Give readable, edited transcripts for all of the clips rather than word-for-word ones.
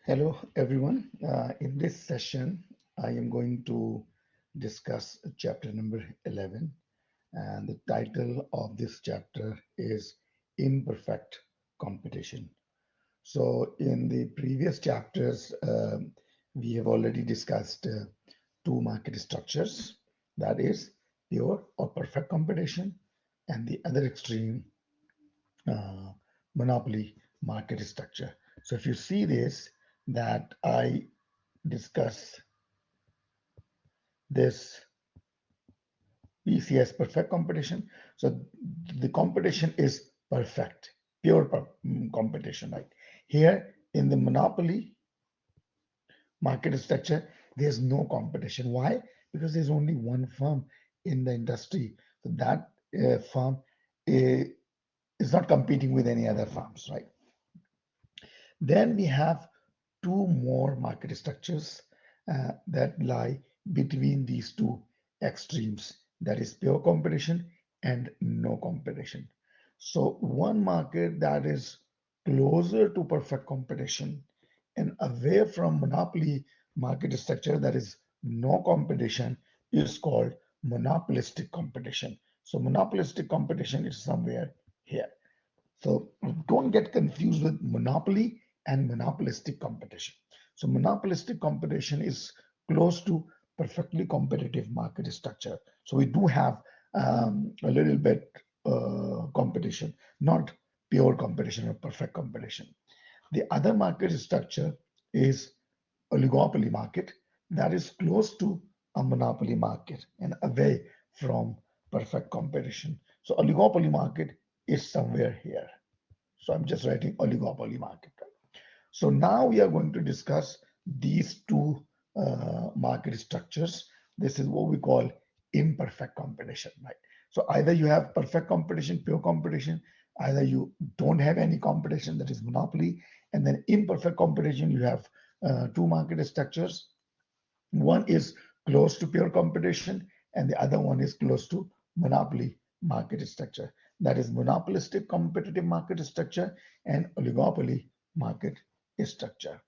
Hello, everyone. In this session, I am going to discuss chapter number 11, and the title of this chapter is Imperfect Competition. So, in the previous chapters, we have already discussed two market structures, that is, pure or perfect competition, and the other extreme, uh, monopoly market structure. So, if you see this, that I discuss this PCS perfect competition. So the competition is perfect, competition, right? Here in the monopoly market structure, there's no competition. Why? Because there's only one firm in the industry. So that firm uh, is not competing with any other firms, right? Then we have two more market structures that lie between these two extremes, that is pure competition and no competition. So one market that is closer to perfect competition and away from monopoly market structure, that is no competition, is called monopolistic competition. So monopolistic competition is somewhere here. So don't get confused with monopoly and monopolistic competition. So monopolistic competition is close to perfectly competitive market structure. So we do have a little bit competition, not pure competition or perfect competition. The other market structure is oligopoly market that is close to a monopoly market and away from perfect competition. So oligopoly market is somewhere here. So I'm just writing oligopoly market. So now we are going to discuss these two market structures. This is what we call imperfect competition, right? So either you have perfect competition, pure competition, either you don't have any competition, that is monopoly, and then imperfect competition, you have two market structures. One is close to pure competition, and the other one is close to monopoly market structure. That is monopolistic competitive market structure and oligopoly market structure.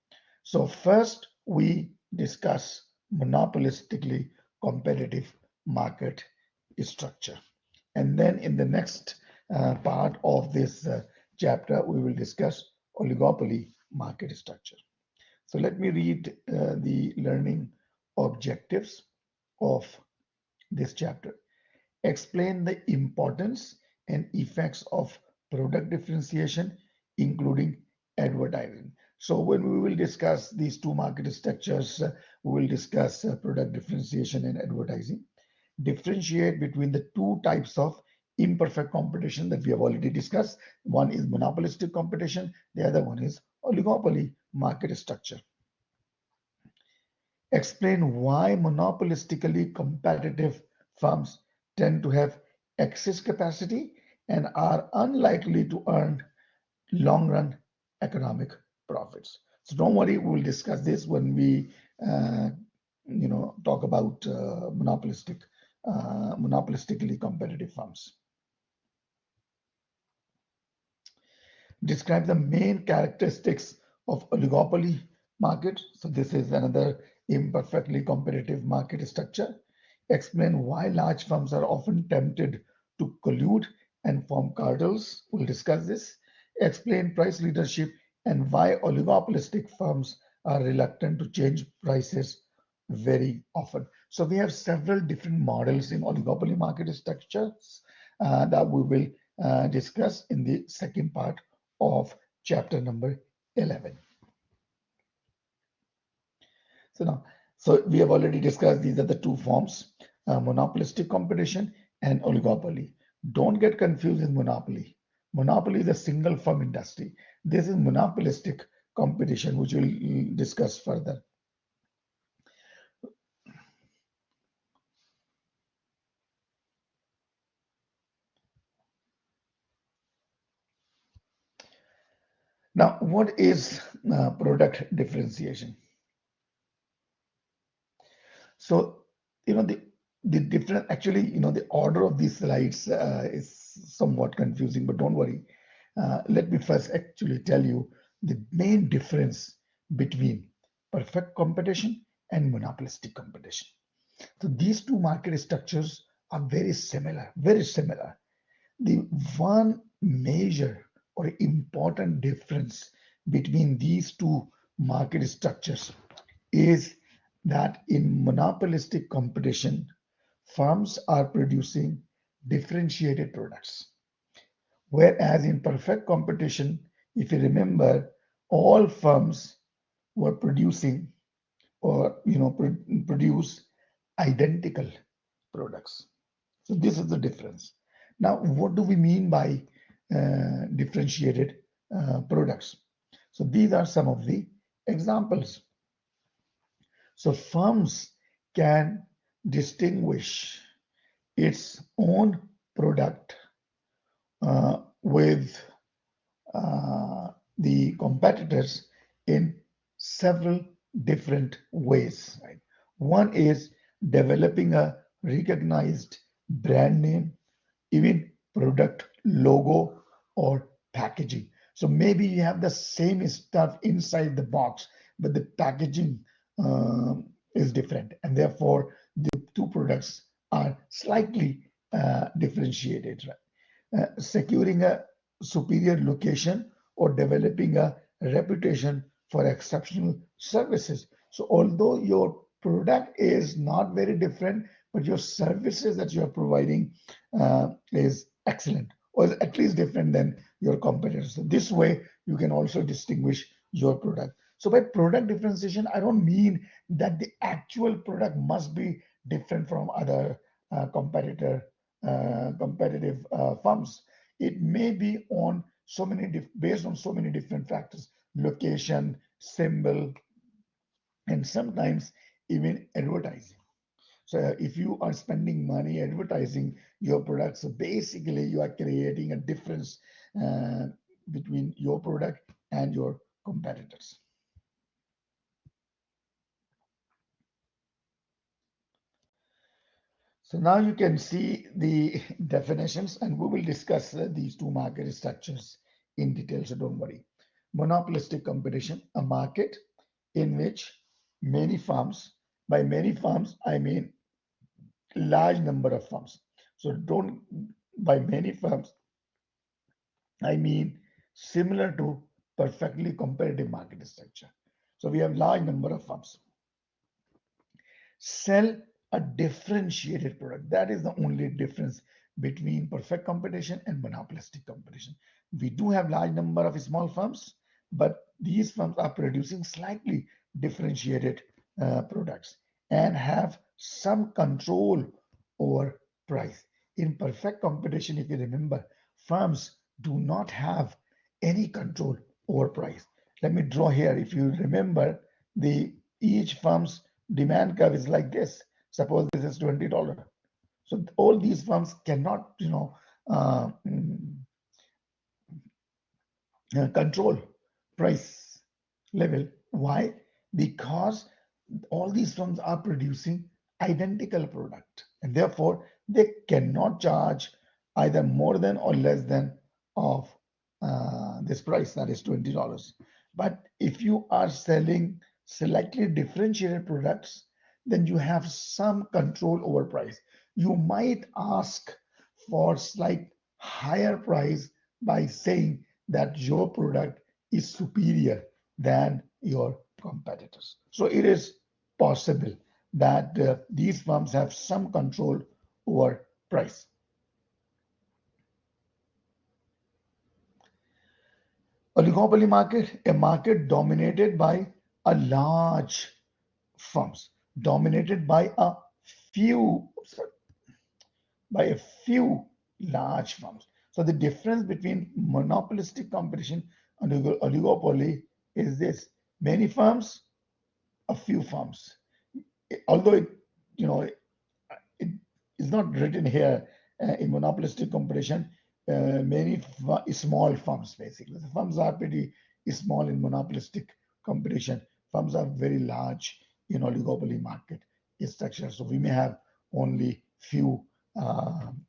So first we discuss monopolistically competitive market structure. And then in the next part of this chapter, we will discuss oligopoly market structure. So let me read the learning objectives of this chapter. Explain the importance and effects of product differentiation, including advertising. So when we will discuss these two market structures, we will discuss product differentiation and advertising. Differentiate between the two types of imperfect competition that we have already discussed. One is monopolistic competition, the other one is oligopoly market structure. Explain why monopolistically competitive firms tend to have excess capacity and are unlikely to earn long-run economic profits. So don't worry, we will discuss this when we, uh, talk about monopolistically competitive firms. Describe the main characteristics of oligopoly market. So this is another imperfectly competitive market structure. Explain why large firms are often tempted to collude and form cartels. We'll discuss this. Explain price leadership and why oligopolistic firms are reluctant to change prices very often. So we have several different models in oligopoly market structures that we will discuss in the second part of chapter number 11. So now, so we have already discussed these are the two forms, monopolistic competition and oligopoly. Don't get confused with monopoly. Monopoly is a single firm industry. This is monopolistic competition, which we'll discuss further. Now, what is product differentiation? So, the different actually, the order of these slides is somewhat confusing, but don't worry. Let me first actually tell you the main difference between perfect competition and monopolistic competition. So these two market structures are very similar, very similar. The one major or important difference between these two market structures is that in monopolistic competition, firms are producing differentiated products. Whereas in perfect competition, if you remember, all firms were producing or produce identical products. So this is the difference. Now, what do we mean by differentiated products? So these are some of the examples. So firms can distinguish its own product with the competitors in several different ways. Right? One is developing a recognized brand name, even product logo or packaging. So maybe you have the same stuff inside the box, but the packaging is different, and therefore the two products are slightly differentiated. Right? Securing a superior location or developing a reputation for exceptional services. So although your product is not very different, but your services that you are providing is excellent or is at least different than your competitors. So this way you can also distinguish your product. So by product differentiation, I don't mean that the actual product must be different from other competitive firms. It may be on so many based on so many different factors: location, symbol, and sometimes even advertising. So if you are spending money advertising your products, so basically you are creating a difference uh, between your product and your competitors. So now you can see the definitions, and we will discuss these two market structures in detail, so don't worry. Monopolistic competition, a market in which many firms, by many firms, I mean large number of firms. So don't, by many firms, I mean similar to perfectly competitive market structure. So we have large number of firms sell a differentiated product. That is the only difference between perfect competition and monopolistic competition. We do have large number of small firms, but these firms are producing slightly differentiated products and have some control over price. In perfect competition, if you remember, firms do not have any control over price. Let me draw here. If you remember, the each firm's demand curve is like this. Suppose this is $20. So all these firms cannot, uh, control price level. Why? Because all these firms are producing identical product, and therefore they cannot charge either more than or less than of this price, that is $20. But if you are selling slightly differentiated products, then you have some control over price. You might ask for slight higher price by saying that your product is superior than your competitors. So it is possible that these firms have some control over price. Oligopoly market, a market dominated by a large firms, dominated few by a few large firms. So the difference between monopolistic competition and oligopoly is this: many firms, a few firms. Although you know, it is not written here in monopolistic competition. Many small firms, basically. The firms are pretty small in monopolistic competition. Firms are very large in oligopoly market structure. So we may have only few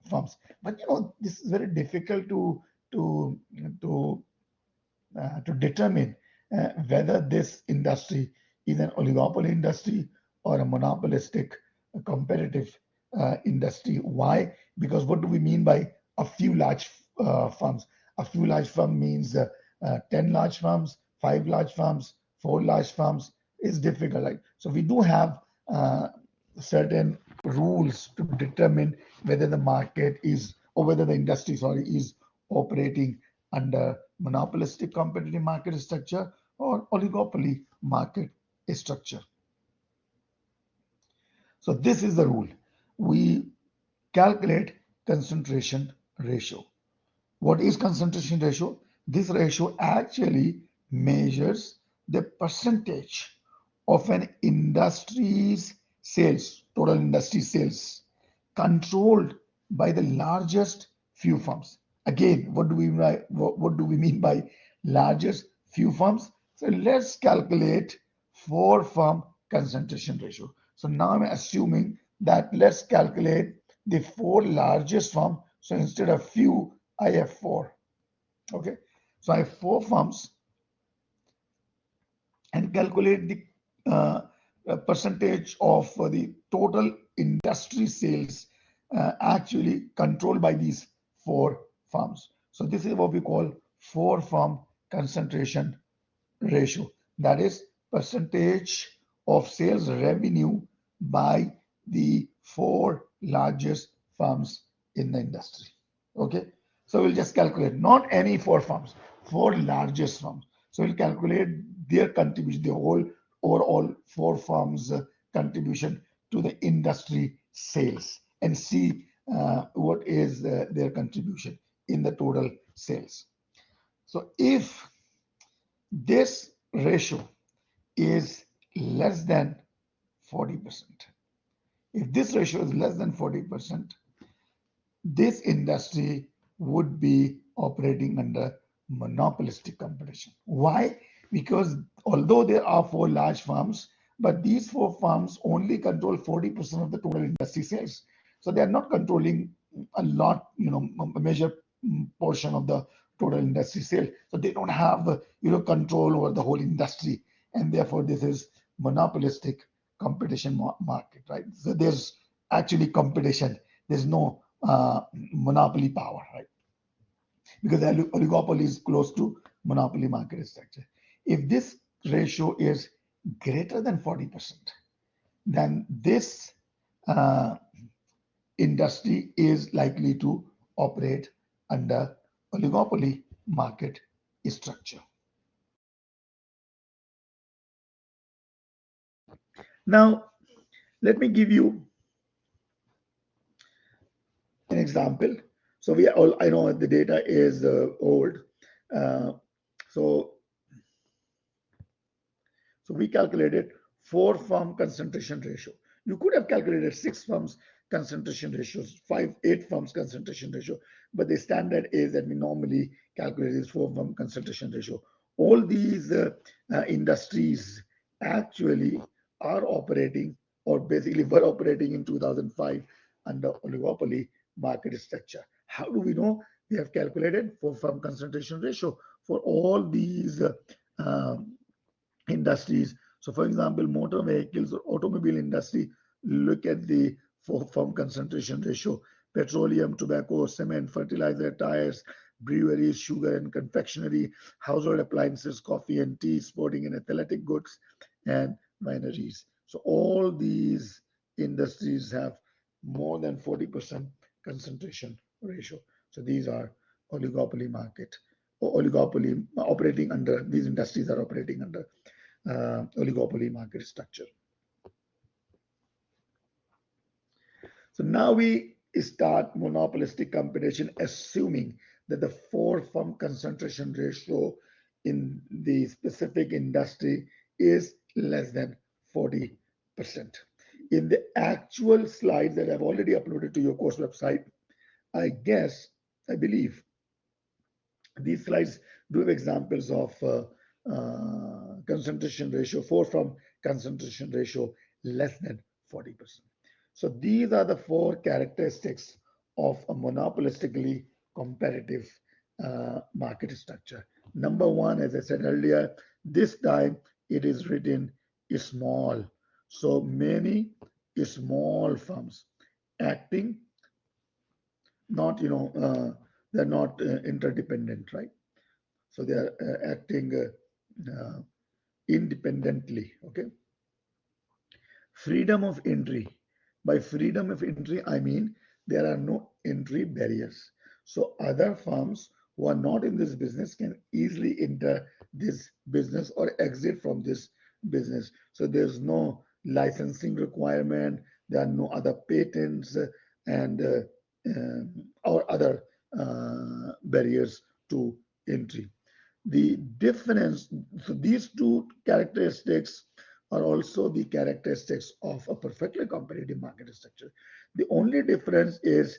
firms. But this is very difficult to to determine whether this industry is an oligopoly industry or a monopolistic competitive industry. Why? Because what do we mean by a few large firms? A few large firms means 10 large firms, 5 large firms, 4 large firms. Is difficult. Right? So we do have certain rules to determine whether the market is, or whether the industry, sorry, is operating under monopolistic competitive market structure or oligopoly market structure. So this is the rule. We calculate concentration ratio. What is concentration ratio? This ratio actually measures the percentage of an industry's sales, total industry sales, controlled by the largest few firms. Again, what do we mean by largest few firms? So let's calculate 4-firm concentration ratio. So now I'm assuming that let's calculate the 4 largest firms. So instead of few, I have 4. Okay, so I have 4 firms and calculate the percentage of the total industry sales actually controlled by these 4 firms. So this is what we call 4-firm concentration ratio. That is percentage of sales revenue by the 4 largest firms in the industry. Okay, so we'll just calculate not any 4 firms, 4 largest firms. So we'll calculate their contribution, the whole overall 4 firms contribution to the industry sales, and see what is their contribution in the total sales. So if this ratio is less than 40%, if this ratio is less than 40%, this industry would be operating under monopolistic competition. Why? Because although there are 4 large firms, but these 4 firms only control 40% of the total industry sales. So they are not controlling a lot, a major portion of the total industry sale. So they don't have, control over the whole industry, and therefore this is monopolistic competition market, right? So there's actually competition. There's no monopoly power, right? Because the oligopoly is close to monopoly market structure. If this ratio is greater than 40%, then this industry is likely to operate under oligopoly market structure. Now, let me give you an example. So I know the data is old. So we calculated 4-firm concentration ratio. You could have calculated 6 firms concentration ratios, 8 firms concentration ratio, but the standard is that we normally calculate this 4-firm concentration ratio. All these industries actually are operating, or basically were operating in 2005 under oligopoly market structure. How do we know? We have calculated 4-firm concentration ratio for all these industries. So for example, motor vehicles or automobile industry, look at the 4-firm concentration ratio: petroleum, tobacco, cement, fertilizer, tires, breweries, sugar and confectionery, household appliances, coffee and tea, sporting and athletic goods, and wineries. So all these industries have more than 40% concentration ratio. So these are oligopoly market, or oligopoly operating under, these industries are operating under oligopoly market structure. So now we start monopolistic competition, assuming that the 4-firm concentration ratio in the specific industry is less than 40%. In the actual slides that I've already uploaded to your course website, I believe these slides do have examples of concentration ratio, 4-firm concentration ratio less than 40%. So these are the 4 characteristics of a monopolistically competitive market structure. Number 1, as I said earlier, This time it is written small. So many small firms acting, not, they're not interdependent, right? So they are acting independently. Okay. Freedom of entry. By freedom of entry, I mean there are no entry barriers. So other firms who are not in this business can easily enter this business or exit from this business. So there's no licensing requirement, there are no other patents and or other barriers to entry. The difference, so these two characteristics are also the characteristics of a perfectly competitive market structure. The only difference is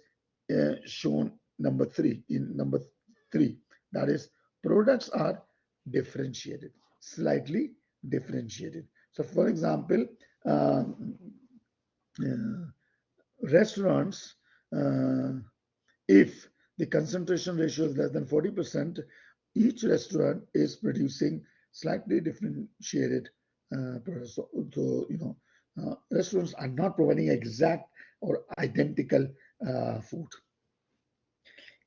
shown number three, in number three, that is products are differentiated, slightly differentiated. So for example, um, uh, restaurants, uh, if the concentration ratio is less than 40%, each restaurant is producing slightly differentiated products. So, restaurants are not providing exact or identical food.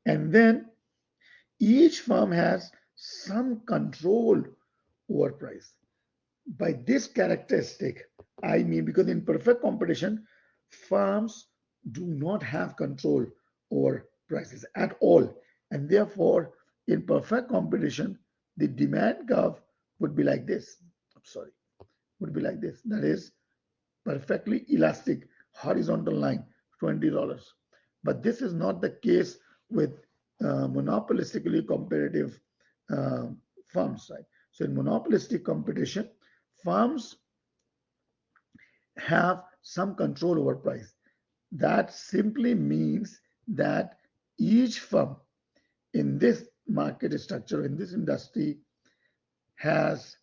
And then each firm has some control over price. By this characteristic, I mean, because in perfect competition, firms do not have control over prices at all. And therefore, in perfect competition, the demand curve would be like this. I'm sorry, would be like this. That is perfectly elastic horizontal line, $20. But this is not the case with monopolistically competitive uh, firms, right? So in monopolistic competition, firms have some control over price. That simply means that each firm in this market structure, in this industry, has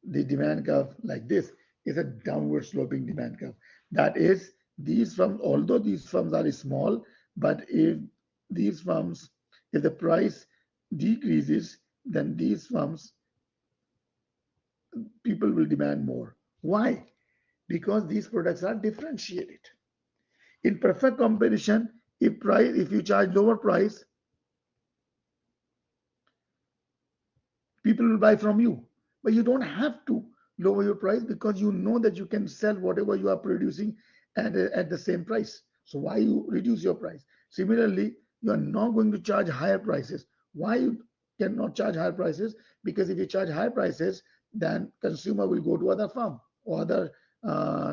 the demand curve like this, is a downward sloping demand curve. That is, these firms, although these firms are small, but if these firms, if the price decreases, then these firms, people will demand more. Why? Because these products are differentiated. In perfect competition, if you charge lower price, people will buy from you. But you don't have to lower your price because you know that you can sell whatever you are producing at the same price. So why you reduce your price? Similarly, you are not going to charge higher prices. Why you cannot charge higher prices? Because if you charge higher prices, then consumer will go to other farm or other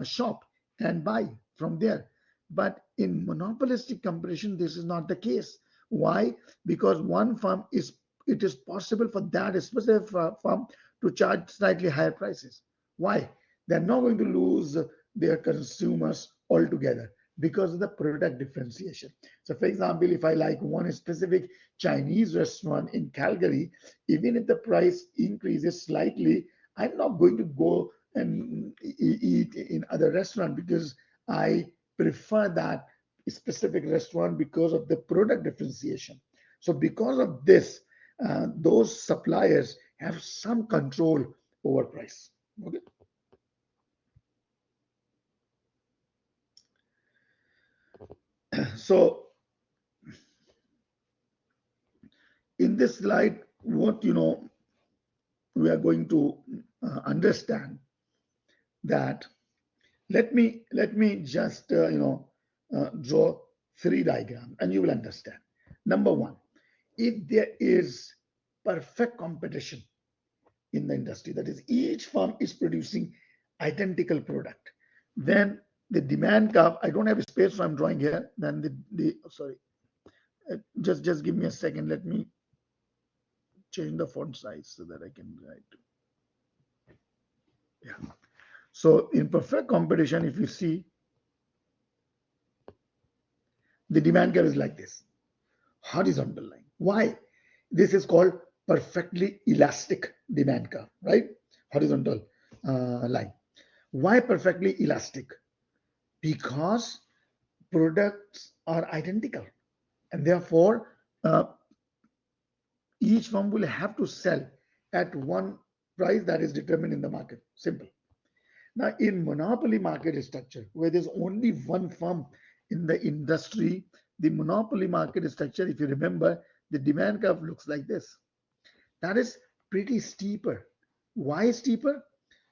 shop and buy from there. But in monopolistic competition, this is not the case. Why? Because one firm is, it is possible for that specific firm to charge slightly higher prices. Why? They're not going to lose their consumers altogether because of the product differentiation. So, for example, if I like one specific Chinese restaurant in Calgary, even if the price increases slightly, I'm not going to go and eat in other restaurant because I prefer that specific restaurant because of the product differentiation. So, because of this, those suppliers have some control over price. Okay. So in this slide, what we are going to understand that. Let me just draw three diagrams, and you will understand. Number one, if there is perfect competition in the industry, that is, each firm is producing identical product, then the demand curve, I don't have a space, so I'm drawing here. Then the sorry, just give me a second. Let me change the font size so that I can write. Yeah. So in perfect competition, if you see, the demand curve is like this, horizontal line. Why? This is called perfectly elastic demand curve, right? Horizontal line. Why perfectly elastic? Because products are identical, and therefore each firm will have to sell at one price that is determined in the market. Simple. Now, in monopoly market structure, where there's only one firm in the industry, the monopoly market structure, if you remember, the demand curve looks like this. That is pretty steeper. Why steeper?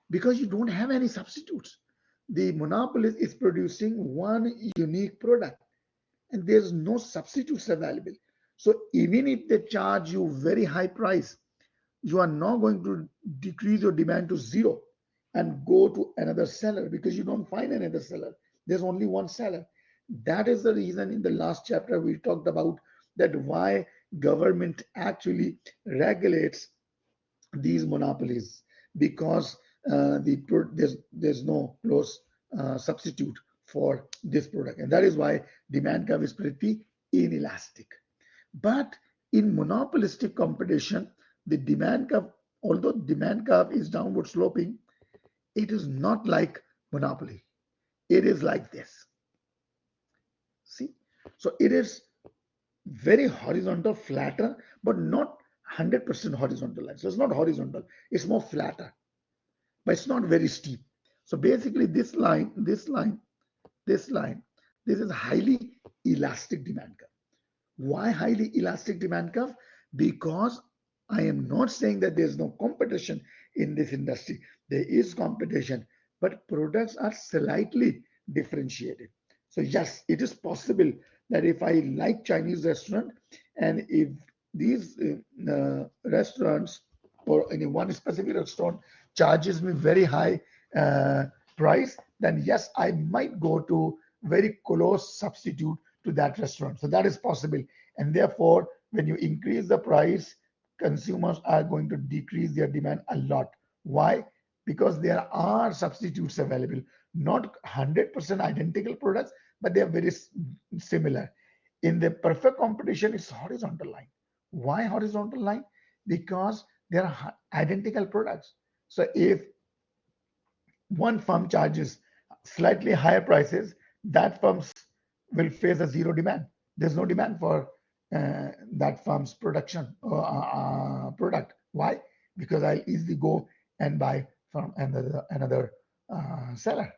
Because you don't have any substitutes. The monopolist is producing one unique product and there's no substitutes available. So even if they charge you very high price, you are not going to decrease your demand to zero and go to another seller because you don't find another seller. There's only one seller. That is the reason in the last chapter we talked about that why government actually regulates these monopolies because there's no close substitute for this product, and that is why demand curve is pretty inelastic. But in monopolistic competition, the demand curve, although demand curve is downward sloping, it is not like monopoly. It is like this. See, so it is very horizontal, flatter, but not 100% horizontal line. So it's not horizontal, it's more flatter, but it's not very steep. So basically this line, this is highly elastic demand curve. Why highly elastic demand curve? Because I am not saying that there's no competition in this industry. There is competition, but products are slightly differentiated. So yes, it is possible that if I like Chinese restaurant and if these restaurants or any one specific restaurant charges me very high price, then yes, I might go to very close substitute to that restaurant. So that is possible. And therefore, when you increase the price, consumers are going to decrease their demand a lot. Why? Because there are substitutes available, not 100% identical products, but they are very similar. In the perfect competition, it's horizontal line. Why horizontal line? Because there are identical products. So if one firm charges slightly higher prices, that firm will face a zero demand. There's no demand for that firm's production product. Why? Because I'll easily go and buy from another seller.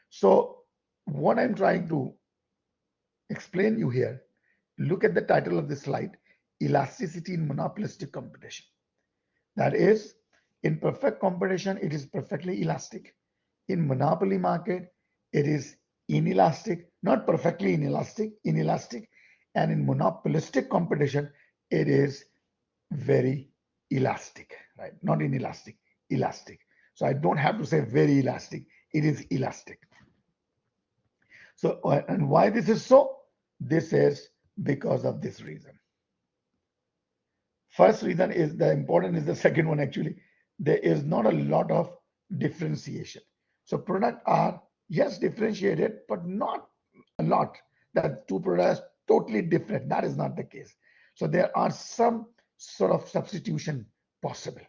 So what I'm trying to explain you here, look at the title of the slide, elasticity in monopolistic competition. That is, in perfect competition, it is perfectly elastic. In monopoly market, it is inelastic, not perfectly inelastic. And in monopolistic competition, it is very elastic, right? Not inelastic, elastic. So I don't have to say very elastic. It is elastic. So, and why this is so? This is because of this reason. First reason is the important is the second one actually. There is not a lot of differentiation. So products are, yes, differentiated, but not a lot. That two products totally different. That is not the case. So there are some sort of substitution possible.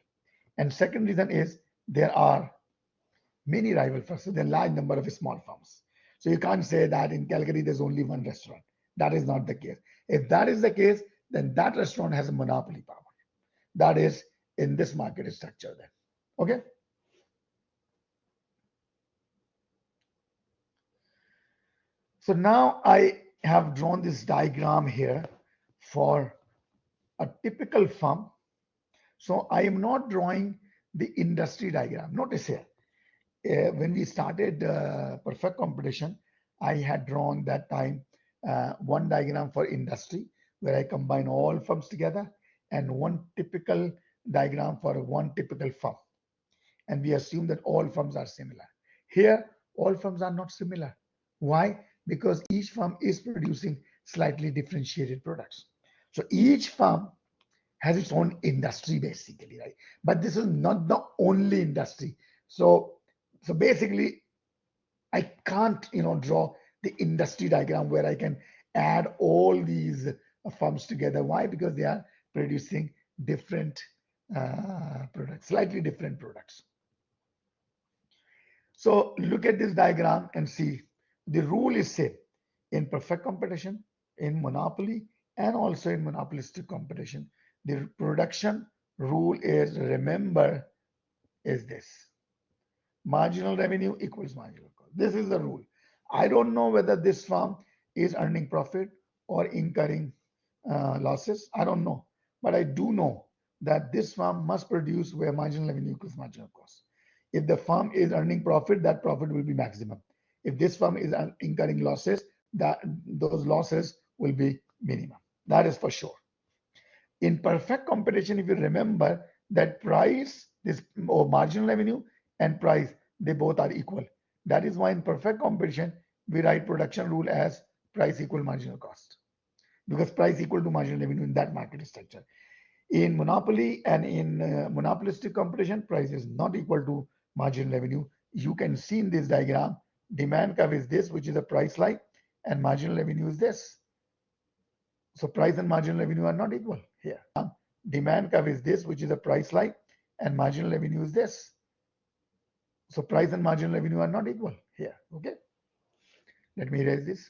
And second reason is there are many rival firms. So there are large number of small firms. So you can't say that in Calgary there's only one restaurant. That is not the case. If that is the case, then that restaurant has a monopoly power. That is in this market structure then. Okay. So now I have drawn this diagram here for a typical firm. So I am not drawing the industry diagram. Notice here, when we started perfect competition, I had drawn that time one diagram for industry where I combine all firms together and one typical diagram for one typical firm. And we assume that all firms are similar. Here, all firms are not similar. Why? Because each firm is producing slightly differentiated products. So each firm has its own industry basically, right? But this is not the only industry. So basically, I can't, draw the industry diagram where I can add all these firms together. Why? Because they are producing different products, slightly different products. So look at this diagram and see the rule is same in perfect competition, in monopoly, and also in monopolistic competition. The production rule is, remember, is this. Marginal revenue equals marginal cost. This is the rule. I don't know whether this firm is earning profit or incurring losses. I don't know. But I do know that this firm must produce where marginal revenue equals marginal cost. If the firm is earning profit, that profit will be maximum. If this firm is incurring losses, those losses will be minimum. That is for sure. In perfect competition, if you remember that price, this or marginal revenue and price, they both are equal. That is why in perfect competition, we write production rule as price equal marginal cost, because price equal to marginal revenue in that market structure. In monopoly and in monopolistic competition, price is not equal to marginal revenue. You can see in this diagram, demand curve is this, which is a price line, and marginal revenue is this. So price and marginal revenue are not equal here. Demand curve is this, which is a price line, and marginal revenue is this. So price and marginal revenue are not equal here. Okay. Let me erase this.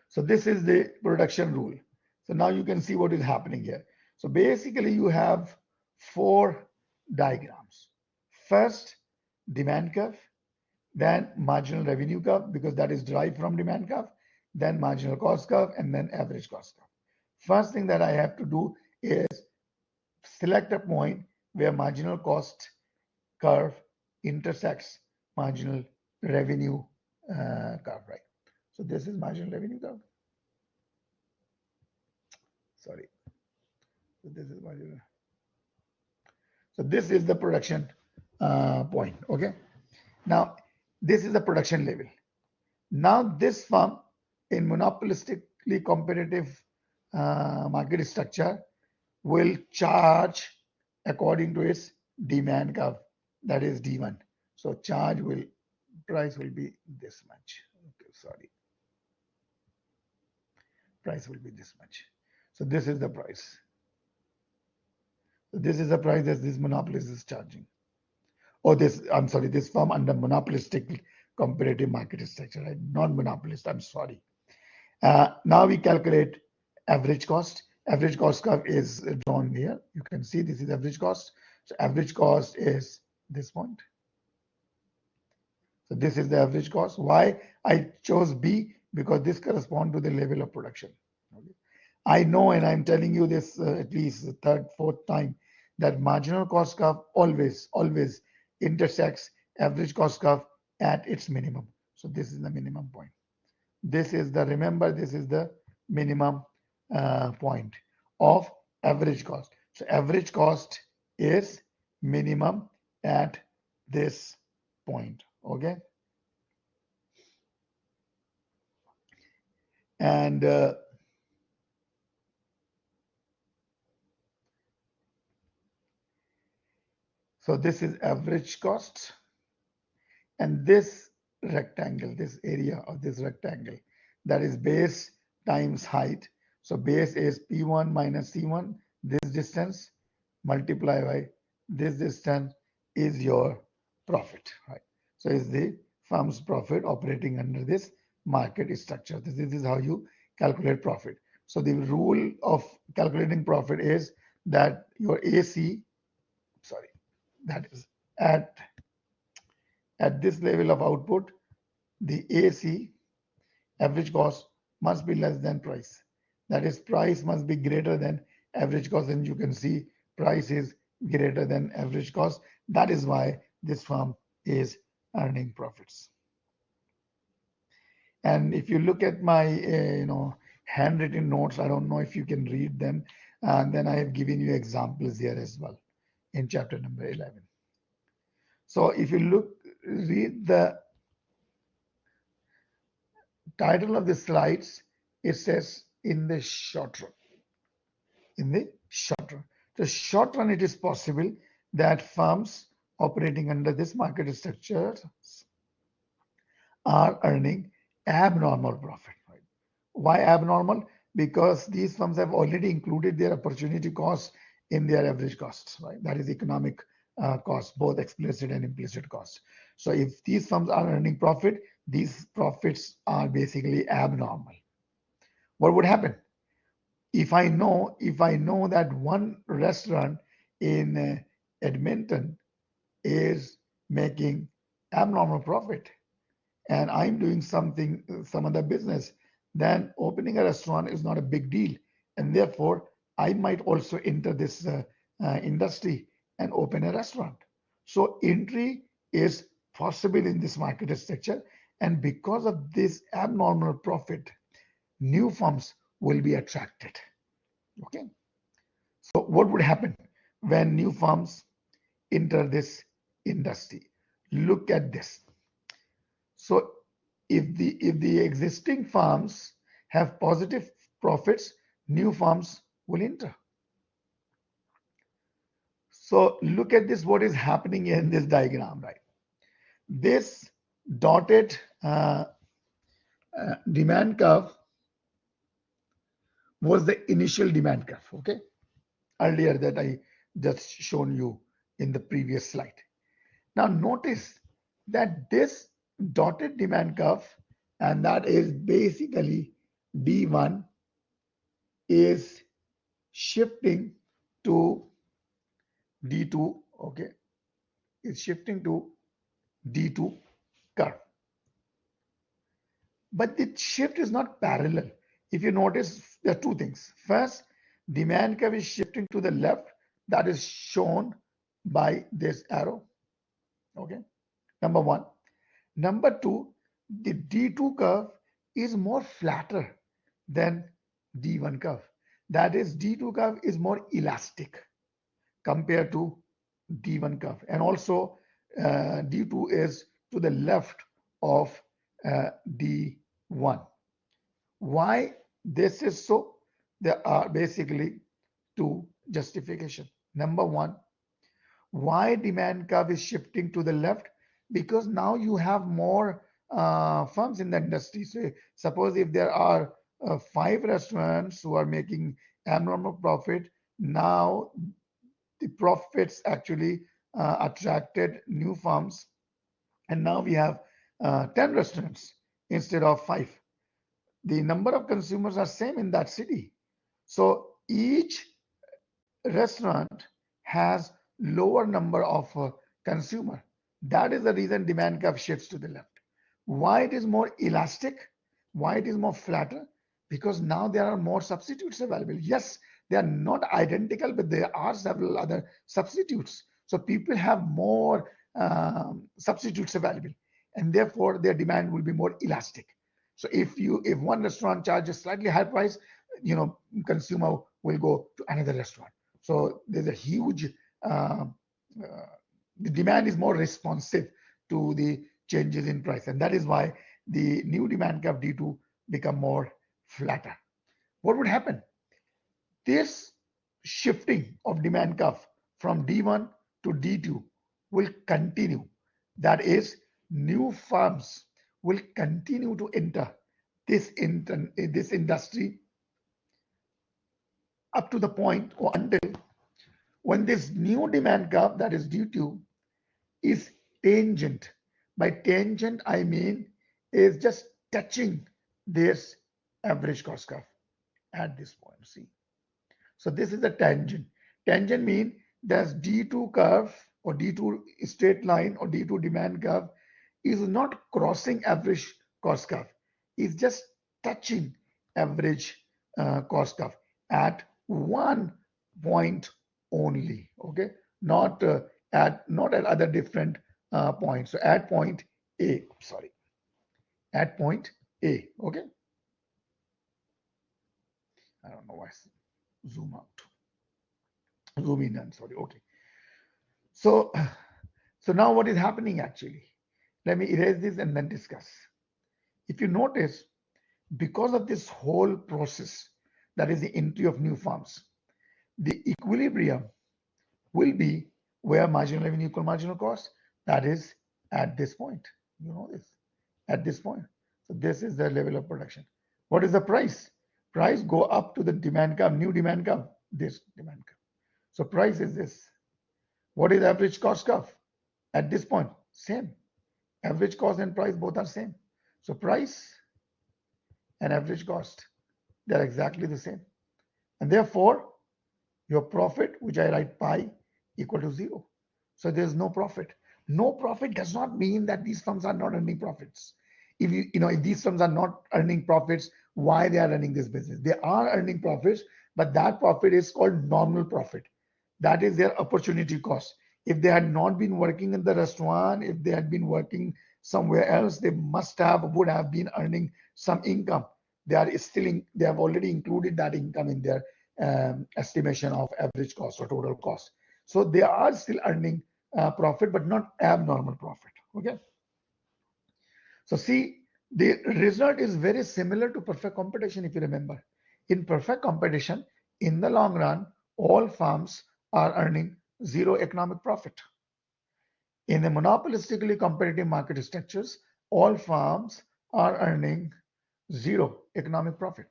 So this is the production rule. So now you can see what is happening here. So basically you have 4 diagrams. First, demand curve, then marginal revenue curve, because that is derived from demand curve, then marginal cost curve, and then average cost curve. First thing that I have to do is select a point where marginal cost curve intersects marginal revenue curve, right? So this is marginal revenue curve. Sorry. So this is marginal. So this is the production point. Okay. Now this is the production level. Now this firm in monopolistically competitive market structure will charge according to its demand curve, that is D1. So price will be this much. Okay, sorry. Price will be this much. So this is the price. So this is the price that this monopolist is charging. Or this, I'm sorry, this firm under monopolistic competitive market structure, right? Non-monopolist, I'm sorry. Now we calculate average cost. Average cost curve is drawn here. You can see this is average cost. So average cost is this point. So this is the average cost. Why I chose B? Because this corresponds to the level of production. Okay. I know, and I'm telling you this at least the third, fourth time, that marginal cost curve always intersects average cost curve at its minimum. So this is the minimum point. This is the, remember, this is the minimum point of average cost. So average cost is minimum at this point. Okay. And so this is average cost, and this rectangle, this area of this rectangle, that is base times height. So base is P1 minus C1, this distance multiplied by this distance is your profit, right? So is the firm's profit operating under this market structure. This is how you calculate profit. So the rule of calculating profit is that your AC, sorry, that is at this level of output, the AC, average cost, must be less than price. That is, price must be greater than average cost, and you can see price is greater than average cost. That is why this firm is earning profits. And if you look at my handwritten notes, I don't know if you can read them, and then I have given you examples here as well in chapter number 11. So if you read the title of the slides, it says in the short run. In the short run. The short run, it is possible that firms operating under this market structure are earning abnormal profit. Right? Why abnormal? Because these firms have already included their opportunity cost in their average costs. Right? That is economic cost, both explicit and implicit cost. So if these firms are earning profit, these profits are basically abnormal. What would happen? If I know that one restaurant in Edmonton is making abnormal profit, and I'm doing some other business, then opening a restaurant is not a big deal. And therefore, I might also enter this industry and open a restaurant. So entry is possible in this market structure. And because of this abnormal profit, new firms will be attracted. Okay. So what would happen when new firms enter this industry? Look at this. So if the existing firms have positive profits, new firms will enter. So look at this, what is happening in this diagram, right? This dotted demand curve was the initial demand curve, okay? Earlier that I just shown you in the previous slide. Now notice that this dotted demand curve, and that is basically D1, is shifting to D2, okay, is shifting to D2 curve. But the shift is not parallel. If you notice, there are two things. First, demand curve is shifting to the left, that is shown by this arrow, okay, number one. Number two, the D2 curve is more flatter than D1 curve. That is, D2 curve is more elastic compared to D1 curve. And also, D2 is to the left of D1. Why this is so? There are basically two justifications. Number one, why demand curve is shifting to the left? Because now you have more firms in the industry. So suppose if there are 5 restaurants who are making abnormal profit, now the profits actually attracted new firms, and now we have 10 restaurants instead of 5. The number of consumers are same in that city, so each restaurant has lower number of consumer. That is the reason demand curve shifts to the left. Why it is more elastic? Why it is more flatter? Because now there are more substitutes available. Yes, they are not identical, but there are several other substitutes. So people have more substitutes available, and therefore their demand will be more elastic. So if one restaurant charges slightly higher price, consumer will go to another restaurant. So there's a huge the demand is more responsive to the changes in price, and that is why the new demand curve D2 become more flatter. What would happen? This shifting of demand curve from D1 to D2 will continue. That is, new firms will continue to enter this industry up to the point or until when this new demand curve, that is D2, is tangent. By tangent, I mean is just touching this average cost curve at this point. See, so this is the tangent. Tangent means there's D2 curve or D2 straight line or D2 demand curve is not crossing average cost curve. It's just touching average cost curve at one point only. Okay, not at other different points. So at point A, sorry, at point A. Okay, I don't know why. Zoom out, zoom in. I'm sorry. Okay, so now what is happening actually? Let me erase this and then discuss. If you notice, because of this whole process, that is the entry of new firms, the equilibrium will be where marginal revenue equal marginal cost, that is at this point. You know this, at this point. So this is the level of production. What is the price? Price go up to the demand curve, new demand curve, this demand curve. So price is this. What is average cost curve? At this point, same. Average cost and price both are same. So price and average cost, they're exactly the same. And therefore, your profit, which I write pi, equal to 0. So there's no profit. No profit does not mean that these firms are not earning profits. If these firms are not earning profits, why they are running this business? They are earning profits, but that profit is called normal profit. That is their opportunity cost. If they had not been working in the restaurant, if they had been working somewhere else, they would have been earning some income. They have already included that income in their estimation of average cost or total cost. So they are still earning profit, but not abnormal profit. Okay. So see, the result is very similar to perfect competition, if you remember. In perfect competition, in the long run, all firms are earning zero economic profit. In the monopolistically competitive market structures, all firms are earning zero economic profit.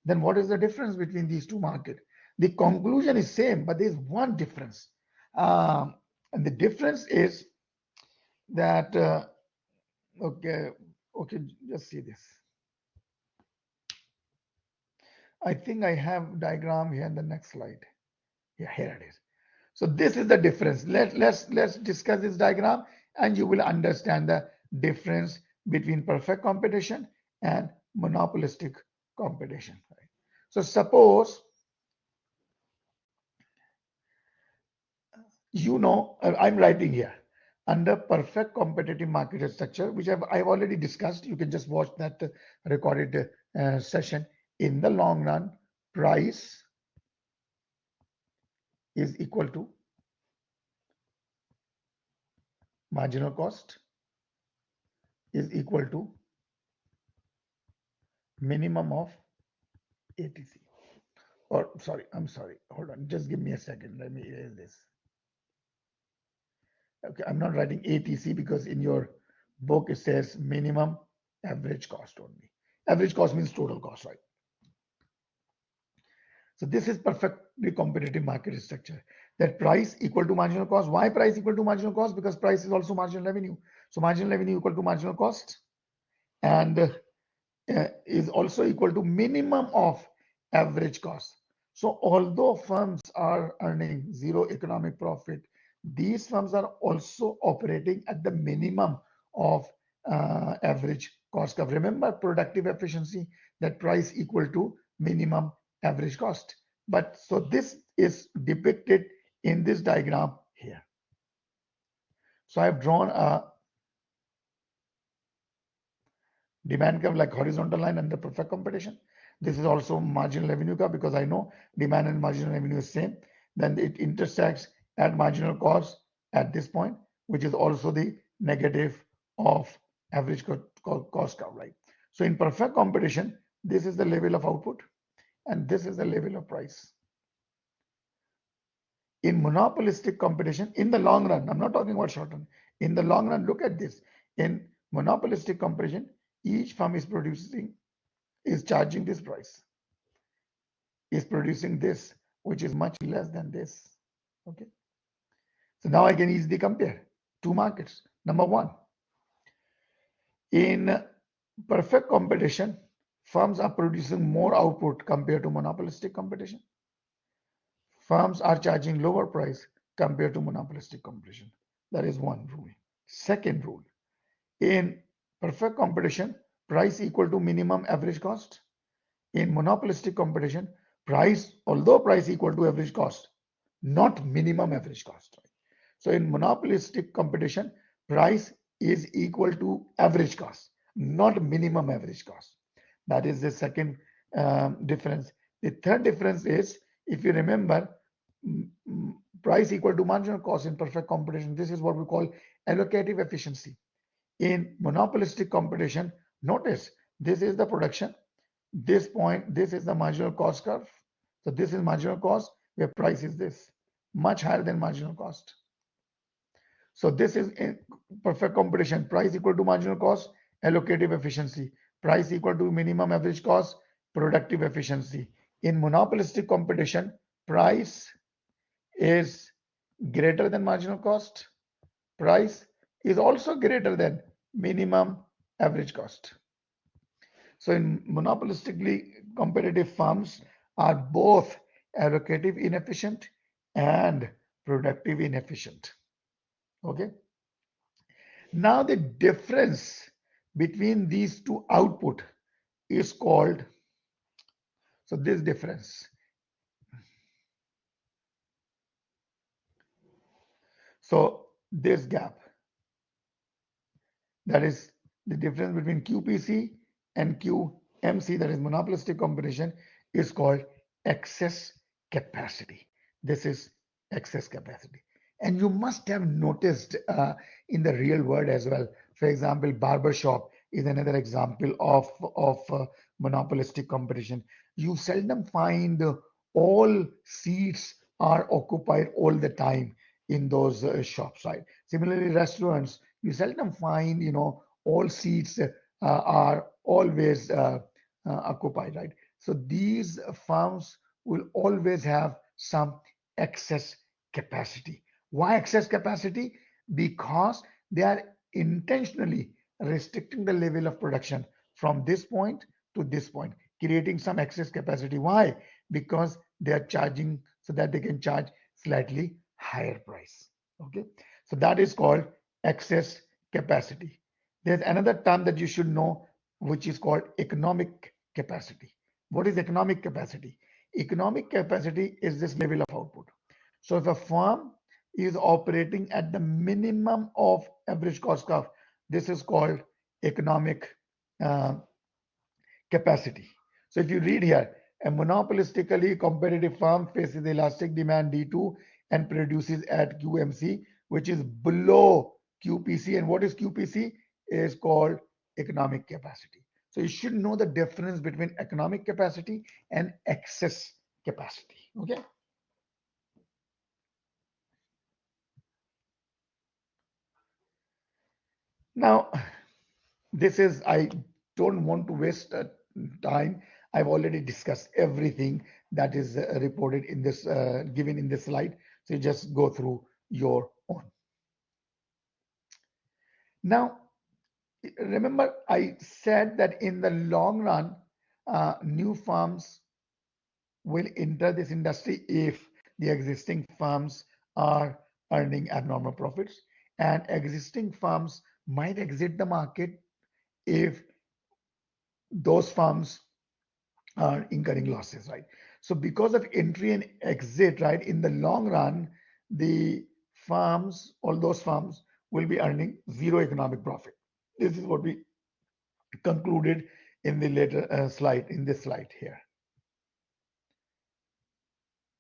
Then what is the difference between these two markets? The conclusion is same, but there is one difference. And the difference is that, okay, just see this. I think I have diagram here in the next slide. Yeah, here it is. So this is the difference. Let's discuss this diagram and you will understand the difference between perfect competition and monopolistic competition. So suppose I'm writing here under perfect competitive market structure, which I've already discussed. You can just watch that recorded session. In the long run, price is equal to marginal cost is equal to minimum of ATC. Or sorry, I'm sorry. Hold on. Just give me a second. Let me erase this. Okay, I'm not writing ATC because in your book it says minimum average cost only. Average cost means total cost, right? So this is perfectly competitive market structure. That price equal to marginal cost. Why price equal to marginal cost? Because price is also marginal revenue. So marginal revenue equal to marginal cost and is also equal to minimum of average cost. So although firms are earning zero economic profit, these firms are also operating at the minimum of average cost curve. Remember productive efficiency, that price equal to minimum average cost. But so this is depicted in this diagram here. So I've drawn a demand curve like horizontal line under perfect competition. This is also marginal revenue curve because I know demand and marginal revenue is same. Then it intersects at marginal cost at this point, which is also the negative of average cost curve, right? So in perfect competition, this is the level of output and this is the level of price. In monopolistic competition, in the long run, I'm not talking about short run, in the long run, look at this. In monopolistic competition, each firm is charging this price, is producing this, which is much less than this. Okay. So now I can easily compare two markets. Number one, in perfect competition, firms are producing more output compared to monopolistic competition. Firms are charging lower price compared to monopolistic competition. That is one rule. Second rule, in perfect competition, price equal to minimum average cost. In monopolistic competition, although price equal to average cost, not minimum average cost. So in monopolistic competition, price is equal to average cost, not minimum average cost. That is the second difference. The third difference is, if you remember, price equal to marginal cost in perfect competition. This is what we call allocative efficiency. In monopolistic competition, notice this is the production. This point, this is the marginal cost curve. So this is marginal cost where price is this, much higher than marginal cost. So this is in perfect competition, price equal to marginal cost, allocative efficiency, price equal to minimum average cost, productive efficiency. In monopolistic competition, price is greater than marginal cost, price is also greater than minimum average cost. So in monopolistically competitive firms are both allocative inefficient and productive, inefficient. Okay. Now the difference between these two output is called, so this difference. So this gap, that is the difference between QPC and QMC, that is monopolistic competition, is called excess capacity. This is excess capacity. And you must have noticed in the real world as well. For example, barber shop is another example of monopolistic competition. You seldom find all seats are occupied all the time in those shops, right? Similarly, restaurants, you seldom find, all seats are always occupied, right? So these farms will always have some excess capacity. Why excess capacity? Because they are intentionally restricting the level of production from this point to this point, creating some excess capacity. Why? Because they are charging so that they can charge slightly higher price. Okay, so that is called excess capacity. There's another term that you should know, which is called economic capacity. What is economic capacity? Economic capacity is this level of output. So if a firm is operating at the minimum of average cost curve, this is called economic uh, capacity. So if you read here, a monopolistically competitive firm faces elastic demand D2 and produces at QMC, which is below QPC. And what is QPC? Is called economic capacity. So you should know the difference between economic capacity and excess capacity. Okay. Now, this is, I don't want to waste time. I've already discussed everything that is reported in this, given in this slide. So you just go through your own. Now, remember I said that in the long run, new firms will enter this industry if the existing firms are earning abnormal profits, and existing firms might exit the market if those firms are incurring losses, right? So because of entry and exit, right, in the long run, the firms, all those firms will be earning zero economic profit. This is what we concluded in the later slide, in this slide here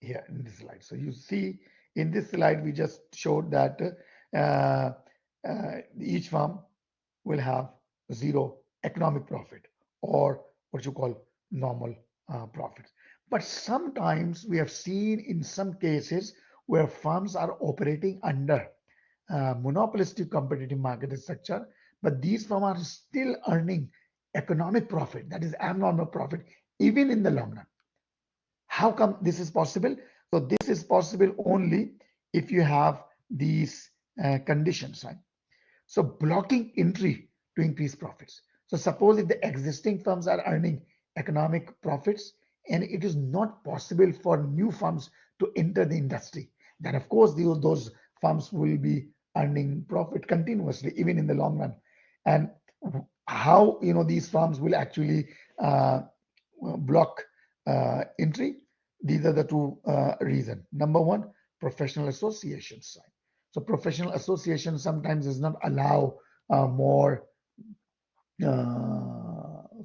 in this slide. So you see in this slide, we just showed that each firm will have zero economic profit, or what you call normal profits. But sometimes we have seen in some cases where firms are operating under monopolistic competitive market structure, but these firms are still earning economic profit, that is abnormal profit, even in the long run. How come this is possible? So this is possible only if you have these conditions, right? So blocking entry to increase profits. So suppose if the existing firms are earning economic profits and it is not possible for new firms to enter the industry, then of course those firms will be earning profit continuously, even in the long run. And how these firms will actually block entry? These are the two reasons. Number one, professional associations. So professional association sometimes does not allow more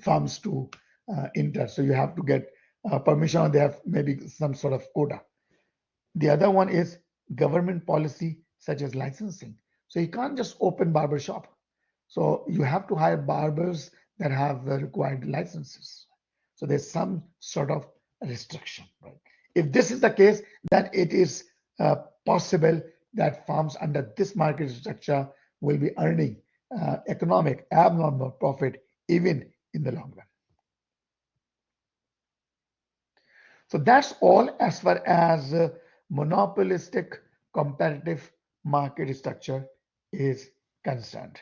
firms to enter. So you have to get permission, or they have maybe some sort of quota. The other one is government policy, such as licensing. So you can't just open barber shop. So you have to hire barbers that have the required licenses. So there's some sort of restriction, right? If this is the case, then it is possible that firms under this market structure will be earning economic abnormal profit even in the long run. So that's all as far as monopolistic competitive market structure is concerned.